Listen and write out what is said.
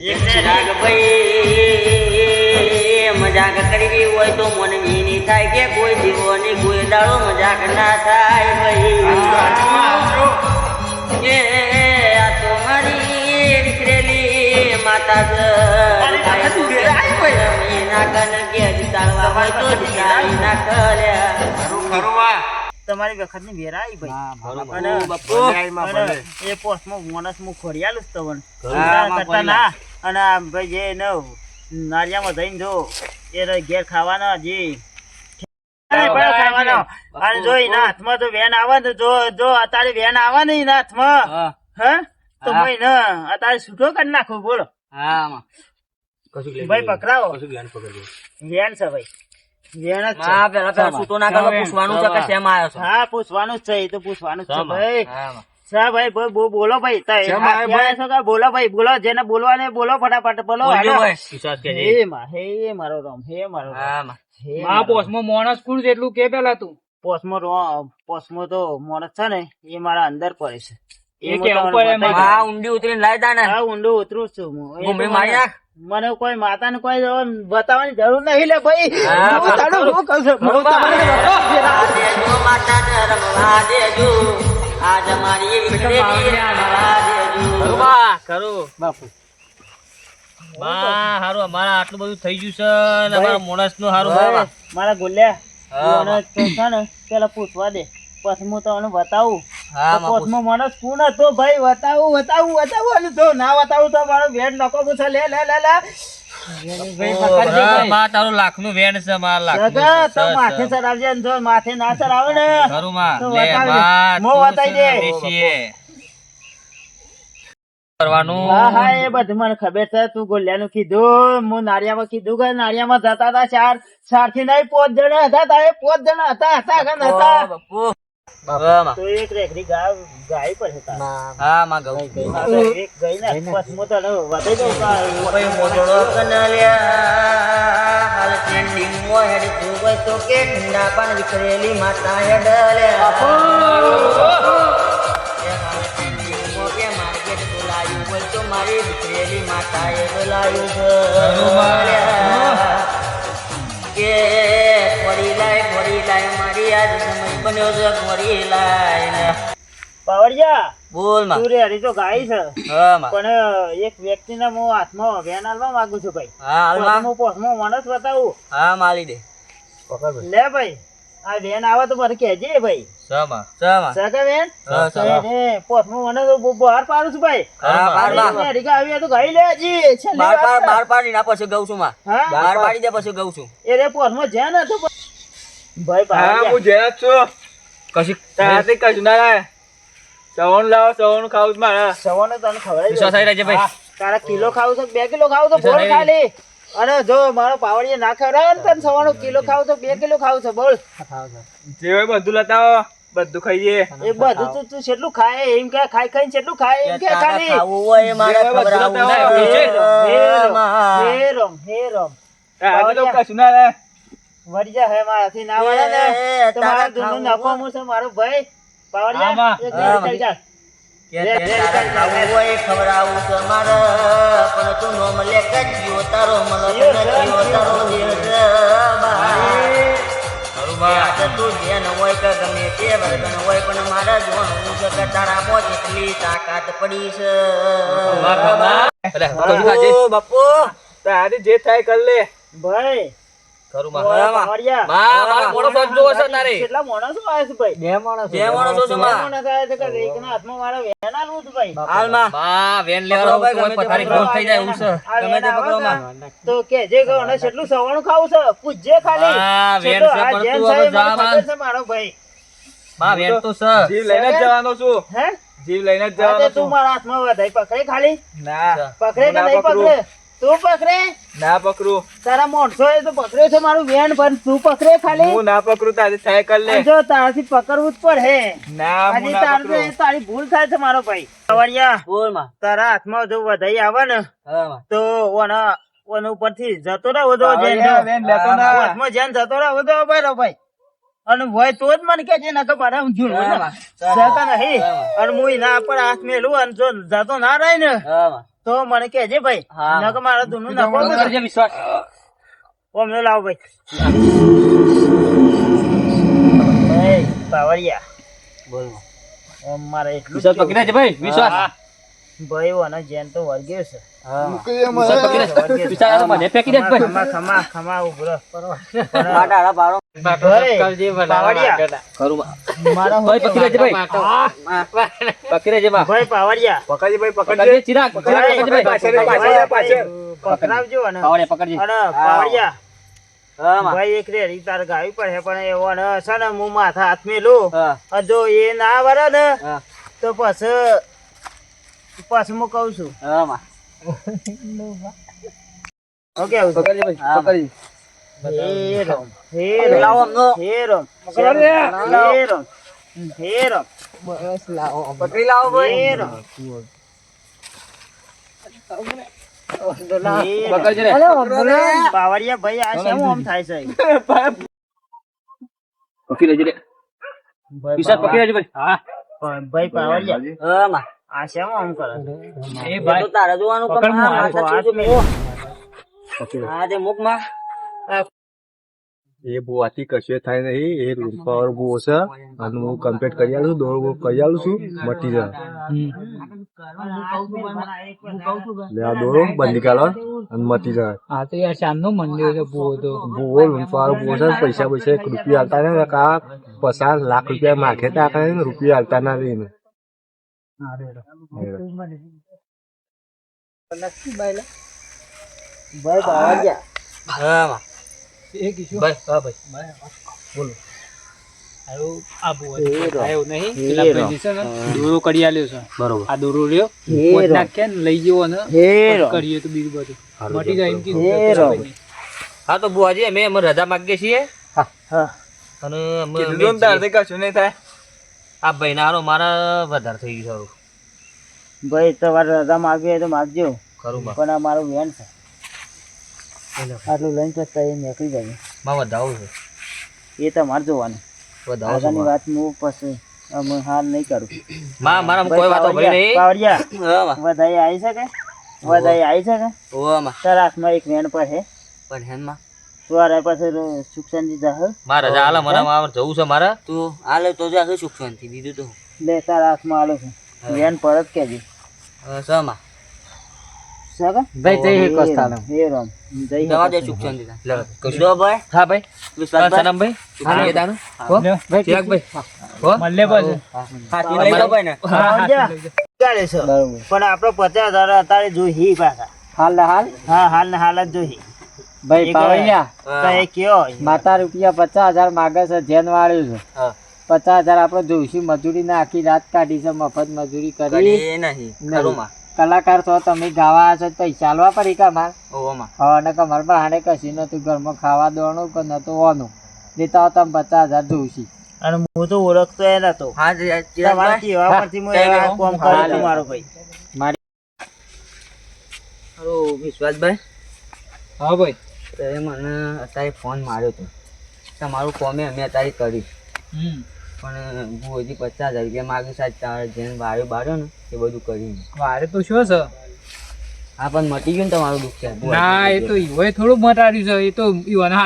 રાગ ભાઈ મજાક કરવી હોય તો મન મીની થાય કે કોઈ દીવોની કોઈ દાડો મજાક ના થાય ભાઈ એ આ તો મારી વિખરેલી માતા ના કન કે જીતાડવા હોય તો જીતાડી ના કર્યા તમારી વખત ની વેરાઈ ભાઈ એ પોસ્ટમાં મોનસ હું ખોરિયાલું જ તવન કરતા ના અને ભાઈ જે નારિયામાં જઈને જો એ ઘેર ખાવાના જે ખાવાનો અને જો એના હાથમાં તો વેન આવે ને જો અત્યારે વેન આવે ને એના હાથમાં હા તો ભાઈ ને અત્યારે છૂટો કરી નાખો બોલો ભાઈ પકડાવો વેન છે ભાઈ પૂછવાનું જ છે એ તો પૂછવાનું જ છે ભાઈ ભાઈ બોલો ભાઈ બોલો ભાઈ બોલો જેને બોલવાને બોલો ફટાફટ બોલો હે મારો રામ હે મારો પોસ્ટમાં માણસ કોણ જેટલું કે પેલા તું પોસ્ટમાં તો માણસ છે ને એ મારા અંદર પડે છે ઊંડી ઉતરીને લાવી દા ને ઊંડું ઉતરું છું મને કોઈ માતા ને કોઈ બતાવવાની જરૂર નહીં લે ભાઈ હારું અમારા આટલું બધું થઈ ગયું છે અમારા માણસ નું હારું મારા ગોલ્યા છે ને પેલા પૂછવા દે પછી હું તમને બતાવું માણસ કોણ હતો ભાઈ બતાવું અને જો ના બતાવું તો મારો વેટ નકો પૂછે લે તારું લાખ નું વેણ છે મારા લાખ તો માથે ચડાવજે જો માથે ના ચડાવે ને હા એ બધું મને ખબર છે તું ગોલ્યા નું કીધું હું નારિયામાં કીધું કે નારિયામાં જતા હતા ચાર થી નહીં 5 જણા હતા તારે 5 જણા હતા તો એક રેખડી ગાય પર હતા હા માં ગઈ એક ગઈ ને પછી મો તને વધી દઉં કોઈ મોટો કનલ્યા હાલ ટ્રેન્ડિંગ મો હેડ તું તો કે ઠંડા પાન વિખરેલી માતા હેડ લે મારી વિખરેલી માતા એ બોલાયું છે કે ફરી લાય મારી આજ સમય બન્યો છે ફરી લાય પાવડિયા બોલ માં તું રે હરી તો ગાય છે પણ એક વ્યક્તિના મો હાથમાં વેન આલવા માંગુ છું ભાઈ હું પોસ્ટમાં માણસ બતાવું માલી દે લે ભાઈ આ વેન આવે તો મને કહેજે ભાઈ બહાર પાડું છું ભાઈ તો ગાઈ લે બાર પાડી ના પછી ગઉ છું બાર પાડી દે પછી ગઉ છું એ રે પોસ્ટમાં જ્યાં નતો ભાઈ હું જ્યાં છું કશું કશું ના સવણ લાવો સવણ ખાવું મારા સવણ તને ખવડાવી ભાઈ તારા કિલો ખાવું તો 2 કિલો ખાવું તો બોલ ખાલી અને જો મારો પાવડીએ ના ખવડાવે ને તને સવાનો કિલો ખાવું તો 2 કિલો ખાવું છે બોલ જે હોય બધું લતાવો બધું ખાઈએ એ બધું તું કેટલું ખાય એમ કે ખાઈ કેટલું ખાય એમ કે ખાલી ખાવું હોય મારે કશું ના રે વરિયા હે મારાથી ના વળે ને તમારા દુનું નફો છે મારો ભાઈ પાવડિયા એક ચાલ જા ખવડાવું છે મારે પણ તું નો મળે કજ્યો તારો મનો તું જેન હોય કે ગમે તે વર્ગન હોય પણ મારા જોવાનું છે કે તારા મોજ એટલી તાકાત પડી છે બાપુ તારે જે થાય કર લે ભાઈ કેટલા માણસો આવે છે ભાઈ 2 માણસો હાથમાં મારા વેન આલવું હતું ભાઈ તો કે જે કેટલું સવાણું ખાવું છે પૂછજે ખાલી મારો ભાઈ જીવ લઈને જવાનો છું હે જીવ લઈને જવાનો તું મારા હાથમાં વધાઈ પકડે ખાલી ના પકડે કે નહીં પકડે તું પકડે ના પકડું તારા મોણસો એ તો પકડ્યો છે મારું વેન પણ તું પકડે ખાલી હું ના પકડું તારે થાય કર લે જો તારાથી પકડવું જ પડે ના હું ના પકડું તારી ભૂલ થાય છે મારો ભાઈ સવારિયા બોલ માં તારા હાથમાં જો વધાઈ આવે ને તો ઓના ઉપરથી જતો રહો તો હાથમાં જેન જતો રહો તો ભાઈ અને હોય તો જ મને કે છે નકર મારા હું ઝૂલ નહીં અને હું ના પર હાથ મેલું અને જો જતો ના રહે ને તો તો મને કહેજે ભાઈ. નકર મારો દૂધનું નાખો કરજે વિશ્વાસ. ઓમ નો લાવો ભાઈ. ભાઈ પાવડિયા બોલ ઓમ મારે એટલું વિશ્વાસ પકડી લેજે ભાઈ વિશ્વાસ. ભાઈ ઓને જેન તો વળગ્યો છે. વિશ્વાસ પકડી લેજે. વિશ્વાસ આ તો મને ફેંકી દેજ ભાઈ. ખમા ઉભરો. બાટા બારો ભાઈ પાવડિયા કરું ભાઈ પકડી લેજે ભાઈ. પકડી લેજે બા. ભાઈ પાવડિયા પકડજે ભાઈ પકડજે. ચિરાગ પકડજે ભાઈ. પકડાવજો અને પાવડિયા પકડજે. અને પાવડિયા હા માં. ભાઈ એક રેડી તાર ગાવી પડે પણ એવો ને છે ને હું માથા હાથ મેલું હા અને જો એ ના વરે ને હા તો પછી હું કઉ છું. હા માં. ઓકે આવું પકડજે ભાઈ પકડજે. હે રામ હે લાવો રામ અમનો. હે રામ હે રામ હે રામ બસ લાવો પકડી લાવો હે ભાઈ. રામ પકડજે રે. પાવડિયા ભાઈ આ શેમ આમ થાય છે? પકડી લેજે રે. વિશ્વાસ પકડી લેજે ભાઈ. હા ભાઈ પાવડિયા હા માં. આ શેમ આમ કરે છે? એ ભાઈ તો તારે જોવાનું પણ હા માથા ચીજો મેલો. હા તે મુખ માં. એ બોવાથી કશું થાય નહીં. એ રૂમ પાવર બહુ છે અને હું કમ્પ્લીટ કરી આલું છું. દોડ કરી આલું છું. મટી જાય એટલે આ દોડો બંધી કાઢો અને મટી જાય. હા તો યાર શામનો મંદિર છે બહુ તો. ભૂવો રૂમ પાવર બહુ છે. પૈસા પૈસા 1 રૂપિયા હાલતા ને કા 50 લાખ રૂપિયા માખે તા ને રૂપિયા હાલતા ના રહીને. ભાઈ પાવડિયા હા માં. ભાઈ હા ભાઈ બોલો. દોરો કરી આલ્યો છે બરોબર. આ દોરો રહ્યો નાખ્યા ને લઈ જવો ને કરીએ તો બીજું બધું મટી જાય એમ કીધું. હા તો બુઆજી અમે રજા માંગીએ છીએ અને કશું નહીં થાય. આ ભાઈ ના હારો મારા વધારે થઈ ગયું સારું. ભાઈ તમારે રજા માગવી હોય તો માગજો ખરું માં. પણ આ મારું વેન છે આટલું લઈને પછી નીકળી જાય માં વધાવું છે. એ તમારે જોવાનું. વધાવો આગળની વાત હું પછી અમે હાલ નહીં કરું. માં મારા કોઈ વાતો ભરી નહીં. પાવડિયા વધાઈ આવી છે કે વધાઈ આવી છે કે ઓવા માં. તારા હાથમાં એક વેણ પર છે પણ હેન માં તમારા પાસે સુખસાનજી જાહ મારા રજા હાલે મને જવું છે મારે. તું હાલે તો જા સુખ શાંતિ બીજું તો લે તારા હાથમાં આલો છે વેણ પરત કેજે સમાં સગા ભાઈ જય હે કસ્તાનો હે રામ જય હે દવા દે સુખ શાંતિ લે કશો ભાઈ. હા ભાઈ વિશ્વાસ સનમ ભાઈ સુખી દાનો હો ભાઈ ચિરાગ ભાઈ હો મલ્લે પાછો. હા તું લઈ લો ભાઈ ને. ચાલે છે પણ આપણો 50,000 અત્યારે જોઈ પાછા હાલ હાલ. હા હાલ ને હાલ જ જોઈ ભાઈ પાવડિયા તો એ કયો માતા રૂપિયા 50,000 માગે છે જેન વાળ્યું છે. 50,000 આપડે જોઈશું મજૂરી ના આખી રાત કાઢી છે મફત મજૂરી કરી કરી નહીં ખરું માં. કલાકાર છો તમે ગાવા છો પૈસા આલવા પડી કમાર ઓવા માં. અને કમાર પર હાને કશું નતું ઘરમાં ખાવા દોવાનું કે નતું ઓનું દેતા હો તમે 50,000 જોઈશી. અને હું તો ઓળખતો એ નતો હા ચિરાગ તમારા ભાઈ કેવા પરથી હું આ કામ કરું છું મારો ભાઈ. હાલો વિશ્વાસભાઈ. હા ભાઈ તે મને અત્યારે ફોન માર્યો હતો. તમારું કોમે અમે અત્યારે કરી પણ હું હજી 50,000 રૂપિયા માગી સાહેબ. તારે જેને બાર્યો ને એ બધું કર્યું. વારે તો શું છે હા પણ મટી ગયું ને તમારું દુઃખ છે. ના એ તો ઈવોય થોડું મટાડ્યું છે એ તો ઈવાના